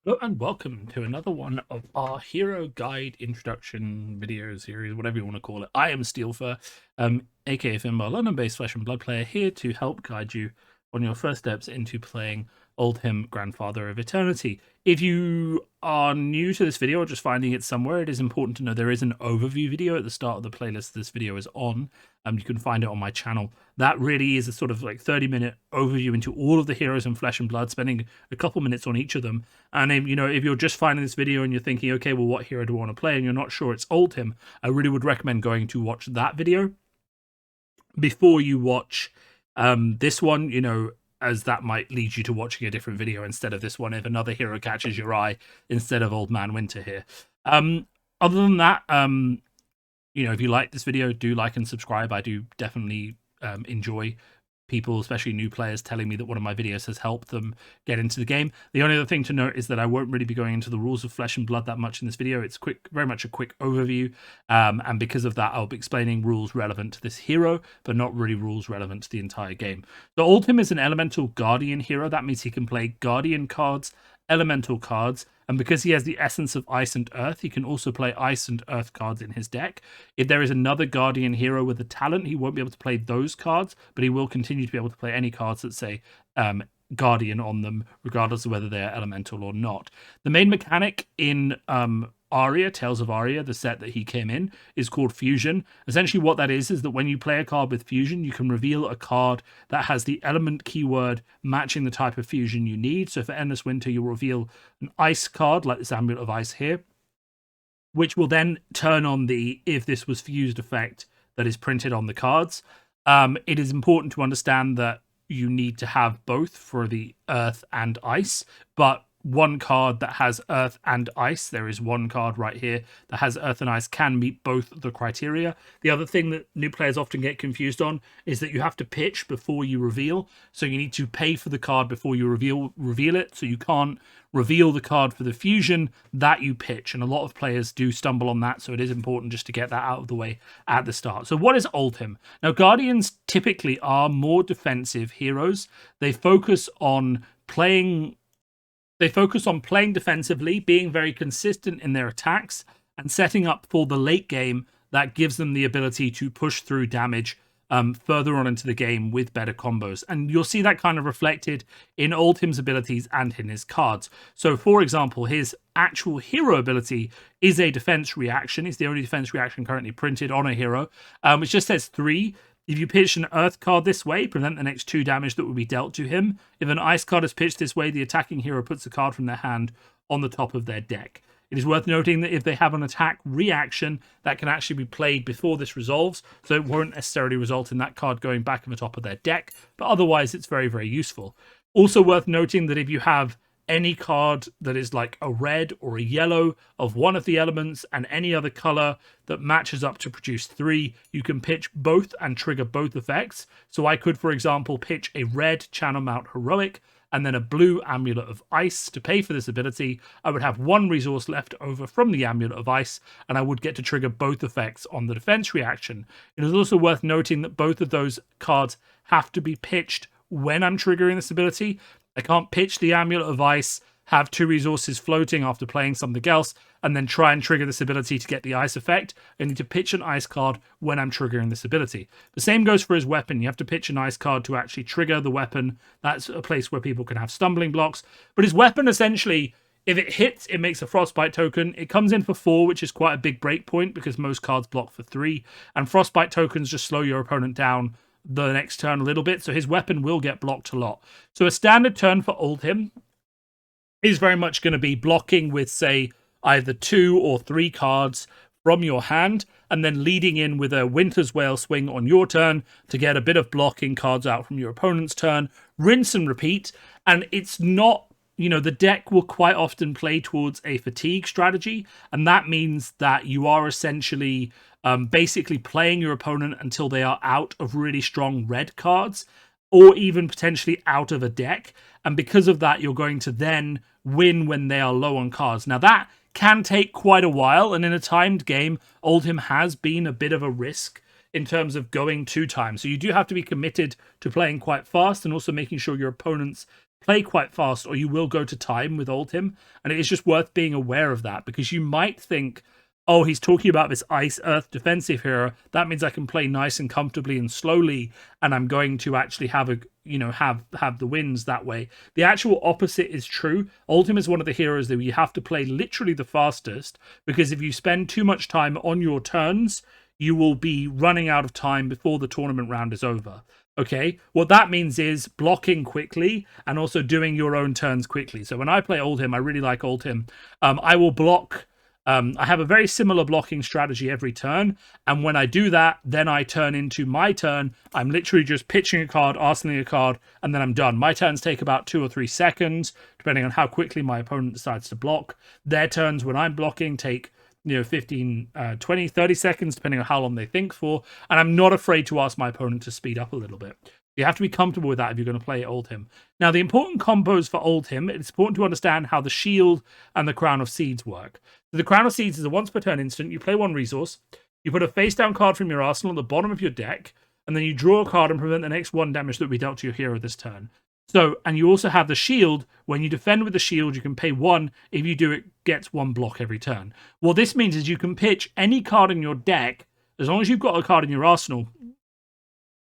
Hello and welcome to another one of our Hero Guide Introduction video series, whatever you want to call it. I am Steelfur, aka Finbar, London-based Flesh and Blood player, here to help guide you on your first steps into playing Oldhim, Grandfather of Eternity. If you are new to this video or just finding it somewhere, it is important to know there is an overview video at the start of the playlist this video is on. You can find it on my channel. That really is a sort of like 30-minute overview into all of the heroes in Flesh and Blood, spending a couple minutes on each of them. And if you're just finding this video and you're thinking, okay, well, what hero do I want to play, and you're not sure it's Oldhim, I really would recommend going to watch that video before you watch this one, as that might lead you to watching a different video instead of this one if another hero catches your eye instead of Old Man Winter here. Other than that, if you like this video, do like and subscribe. I do definitely enjoy people, especially new players, telling me that one of my videos has helped them get into the game. The only other thing to note is that I won't really be going into the rules of Flesh and Blood that much in this video. It's very much a quick overview, and because of that, I'll be explaining rules relevant to this hero, but not really rules relevant to the entire game. So Oldhim is an elemental guardian hero. That means he can play guardian cards, elemental cards, and because he has the essence of ice and earth, he can also play ice and earth cards in his deck. If there is another guardian hero with a talent, he won't be able to play those cards, but he will continue to be able to play any cards that say guardian on them, regardless of whether they're elemental or not. The main mechanic in Aria, Tales of Aria, the set that he came in, is called Fusion. Essentially what that is that when you play a card with Fusion, you can reveal a card that has the element keyword matching the type of fusion you need. So for Endless Winter, you'll reveal an ice card, like this Amulet of Ice here, which will then turn on the if this was fused effect that is printed on the cards. It is important to understand that you need to have both for the earth and ice, but one card that has earth and ice, there is one card right here that has earth and ice, can meet both the criteria. The other thing that new players often get confused on is that you have to pitch before you reveal. So you need to pay for the card before you reveal it. So you can't reveal the card for the fusion that you pitch. And a lot of players do stumble on that. So it is important just to get that out of the way at the start. So what is Oldhim? Now, Guardians typically are more defensive heroes. They focus on playing defensively, being very consistent in their attacks, and setting up for the late game that gives them the ability to push through damage further on into the game with better combos. And you'll see that kind of reflected in Oldhim's abilities and in his cards. So, for example, his actual hero ability is a defense reaction. It's the only defense reaction currently printed on a hero, which just says 3. If you pitch an earth card this way, prevent the next 2 damage that will be dealt to him. If an ice card is pitched this way, the attacking hero puts a card from their hand on the top of their deck. It is worth noting that if they have an attack reaction, that can actually be played before this resolves, so it won't necessarily result in that card going back on the top of their deck, but otherwise it's very, very useful. Also worth noting that if you have any card that is like a red or a yellow of one of the elements and any other color that matches up to produce 3, you can pitch both and trigger both effects. So I could, for example, pitch a red Channel Mount Heroic and then a blue Amulet of Ice to pay for this ability. I would have 1 resource left over from the Amulet of Ice, and I would get to trigger both effects on the defense reaction. It is also worth noting that both of those cards have to be pitched when I'm triggering this ability. I can't pitch the Amulet of Ice, have 2 resources floating after playing something else, and then try and trigger this ability to get the ice effect. I need to pitch an ice card when I'm triggering this ability. The same goes for his weapon. You have to pitch an ice card to actually trigger the weapon. That's a place where people can have stumbling blocks. But his weapon, essentially, if it hits, it makes a Frostbite token. It comes in for 4, which is quite a big break point because most cards block for 3. And Frostbite tokens just slow your opponent down the next turn a little bit, so his weapon will get blocked a lot. So a standard turn for Oldhim is very much going to be blocking with, say, either 2 or 3 cards from your hand, and then leading in with a Winter's Wail swing on your turn to get a bit of blocking cards out from your opponent's turn. Rinse and repeat, and it's not, the deck will quite often play towards a fatigue strategy, and that means that you are essentially basically playing your opponent until they are out of really strong red cards, or even potentially out of a deck. And because of that, you're going to then win when they are low on cards. Now, that can take quite a while, and in a timed game, Oldhim has been a bit of a risk in terms of going to time. So you do have to be committed to playing quite fast and also making sure your opponents play quite fast, or you will go to time with Oldhim. And it is just worth being aware of that, because you might think, oh, he's talking about this ice earth defensive hero. That means I can play nice and comfortably and slowly, and I'm going to actually have a have the wins that way. The actual opposite is true. Oldhim is one of the heroes that you have to play literally the fastest, because if you spend too much time on your turns, you will be running out of time before the tournament round is over. Okay, what that means is blocking quickly and also doing your own turns quickly. So when I play Oldhim, I really like Oldhim. I will block. I have a very similar blocking strategy every turn, and when I do that, then I turn into my turn. I'm literally just pitching a card, arsenaling a card, and then I'm done. My turns take about 2 or 3 seconds, depending on how quickly my opponent decides to block. Their turns when I'm blocking take 15, 20, 30 seconds, depending on how long they think for. And I'm not afraid to ask my opponent to speed up a little bit. You have to be comfortable with that if you're going to play Oldhim. Now, the important combos for Oldhim, it's important to understand how the Shield and the Crown of Seeds work. So the Crown of Seeds is a once per turn instant. You play 1 resource, you put a face down card from your arsenal at the bottom of your deck, and then you draw a card and prevent the next 1 damage that will be dealt to your hero this turn. So, and you also have the shield. When you defend with the shield, you can pay 1. If you do, it gets 1 block every turn. What this means is you can pitch any card in your deck, as long as you've got a card in your arsenal,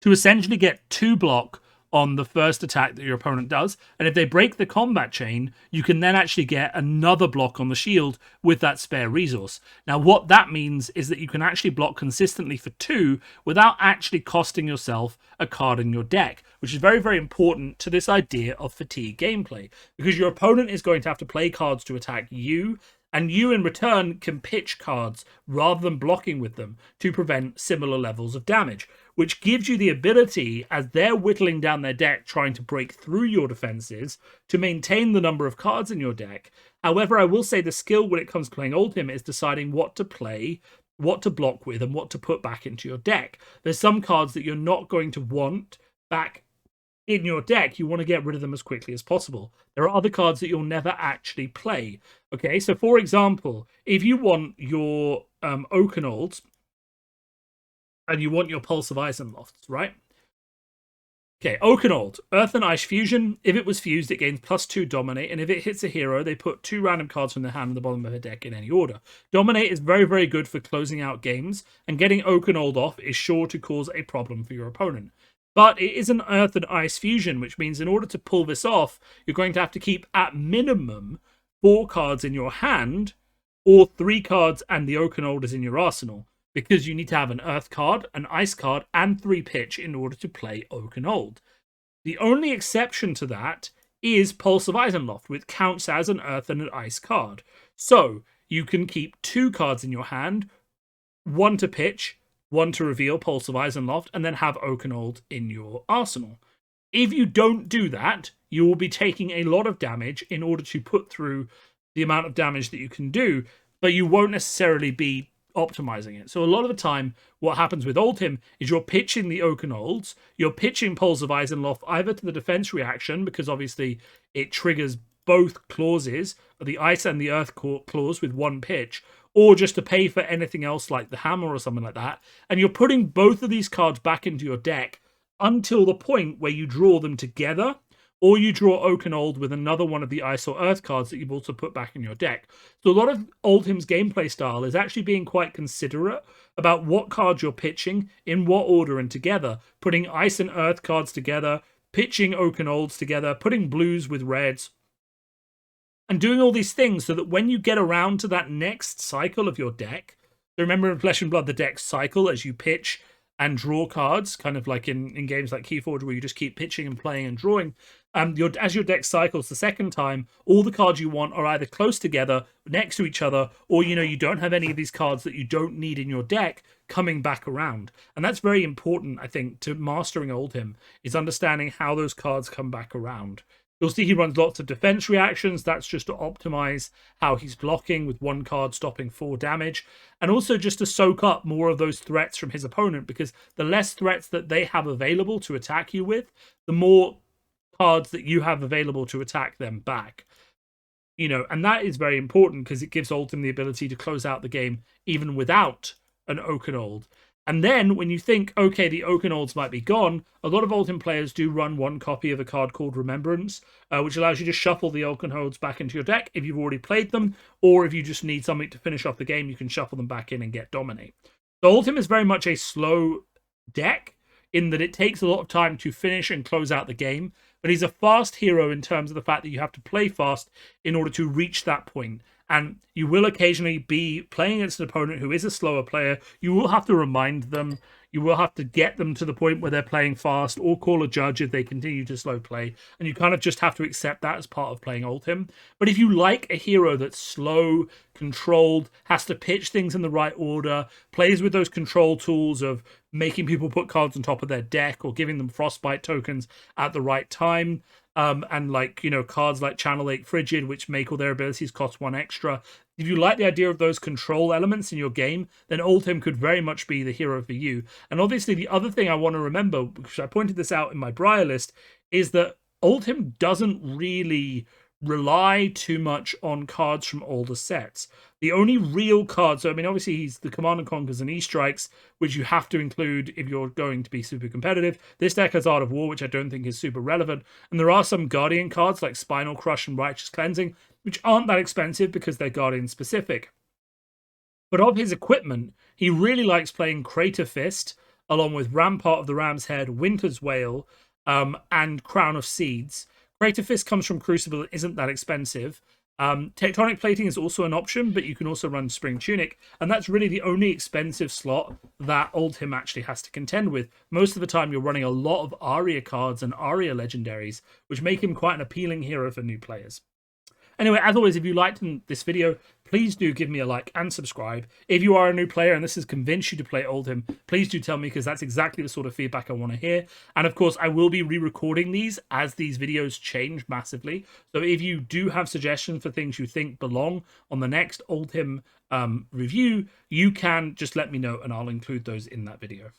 to essentially get 2 block on the first attack that your opponent does. And if they break the combat chain, you can then actually get another block on the shield with that spare resource. Now, what that means is that you can actually block consistently for 2 without actually costing yourself a card in your deck, which is very, very important to this idea of fatigue gameplay, because your opponent is going to have to play cards to attack you, and you in return can pitch cards rather than blocking with them to prevent similar levels of damage, which gives you the ability, as they're whittling down their deck trying to break through your defenses, to maintain the number of cards in your deck. However, I will say the skill when it comes to playing Oldhim is deciding what to play, what to block with, and what to put back into your deck. There's some cards that you're not going to want back in your deck. You want to get rid of them as quickly as possible. There are other cards that you'll never actually play. Okay, so for example, if you want your Oakenolds and you want your Pulse of Isenlofts, right? Okay, Oakenold, Earth and Ice Fusion. If it was fused, it gains +2 Dominate, and if it hits a hero, they put 2 random cards from their hand in the bottom of their deck in any order. Dominate is very, very good for closing out games, and getting Oakenold off is sure to cause a problem for your opponent. But it is an Earth and Ice Fusion, which means in order to pull this off, you're going to have to keep at minimum 4 cards in your hand, or 3 cards and the Oakenold is in your arsenal, because you need to have an Earth card, an Ice card, and 3 pitch in order to play Oakenold. The only exception to that is Pulse of Isenloft, which counts as an Earth and an Ice card. So you can keep 2 cards in your hand, 1 to pitch, 1 to reveal Pulse of Isenloft, and then have Oakenold in your arsenal. If you don't do that, you will be taking a lot of damage in order to put through the amount of damage that you can do, but you won't necessarily be optimizing it. So a lot of the time, what happens with Oldhim is you're pitching the Oakenolds, you're pitching Pulse of Isenloft either to the defense reaction, because obviously it triggers both clauses, the Ice and the Earth clause with 1 pitch, or just to pay for anything else like the hammer or something like that. And you're putting both of these cards back into your deck until the point where you draw them together, or you draw Oakenold with another one of the Ice or Earth cards that you've also put back in your deck. So a lot of Oldhim's gameplay style is actually being quite considerate about what cards you're pitching, in what order and together, putting Ice and Earth cards together, pitching Oakenolds together, putting blues with reds, and doing all these things so that when you get around to that next cycle of your deck, so remember in Flesh and Blood, the decks cycle as you pitch and draw cards, kind of like in games like Keyforge, where you just keep pitching and playing and drawing. As your deck cycles the second time, all the cards you want are either close together, next to each other, or you don't have any of these cards that you don't need in your deck coming back around. And that's very important, I think, to mastering Oldhim, is understanding how those cards come back around. You'll see he runs lots of defense reactions. That's just to optimize how he's blocking, with 1 card stopping 4 damage. And also just to soak up more of those threats from his opponent, because the less threats that they have available to attack you with, the more cards that you have available to attack them back. And that is very important, because it gives Oldhim the ability to close out the game even without an Oakenold. And then when you think, okay, the Oakenolds might be gone, a lot of Oldhim players do run one copy of a card called Remembrance, which allows you to shuffle the Oakenolds back into your deck if you've already played them, or if you just need something to finish off the game, you can shuffle them back in and get Dominate. So Oldhim is very much a slow deck in that it takes a lot of time to finish and close out the game, but he's a fast hero in terms of the fact that you have to play fast in order to reach that point. And you will occasionally be playing against an opponent who is a slower player. You will have to remind them. You will have to get them to the point where they're playing fast, or call a judge if they continue to slow play. And you kind of just have to accept that as part of playing Oldhim. But if you like a hero that's slow, controlled, has to pitch things in the right order, plays with those control tools of making people put cards on top of their deck or giving them frostbite tokens at the right time, and like, you know, cards like Channel 8 Frigid, which make all their abilities cost 1 extra. If you like the idea of those control elements in your game, then Oldhim could very much be the hero for you. And obviously the other thing I want to remember, because I pointed this out in my Briar list, is that Oldhim doesn't really rely too much on cards from older sets. The only real cards, so I mean, obviously he's the Command and Conquers and E-Strikes, which you have to include if you're going to be super competitive. This deck has Art of War, which I don't think is super relevant. And there are some Guardian cards like Spinal Crush and Righteous Cleansing, which aren't that expensive because they're Guardian specific. But of his equipment, he really likes playing Crater Fist, along with Rampart of the Ram's Head, Winter's Wail, and Crown of Seeds. Crater Fist comes from Crucible and isn't that expensive. Tectonic Plating is also an option, but you can also run Spring Tunic, and that's really the only expensive slot that Oldhim actually has to contend with. Most of the time, you're running a lot of Aria cards and Aria legendaries, which make him quite an appealing hero for new players. Anyway, as always, if you liked this video, please do give me a like and subscribe. If you are a new player and this has convinced you to play Oldhim, please do tell me, because that's exactly the sort of feedback I want to hear. And of course, I will be re-recording these as these videos change massively. So if you do have suggestions for things you think belong on the next Oldhim review, you can just let me know and I'll include those in that video.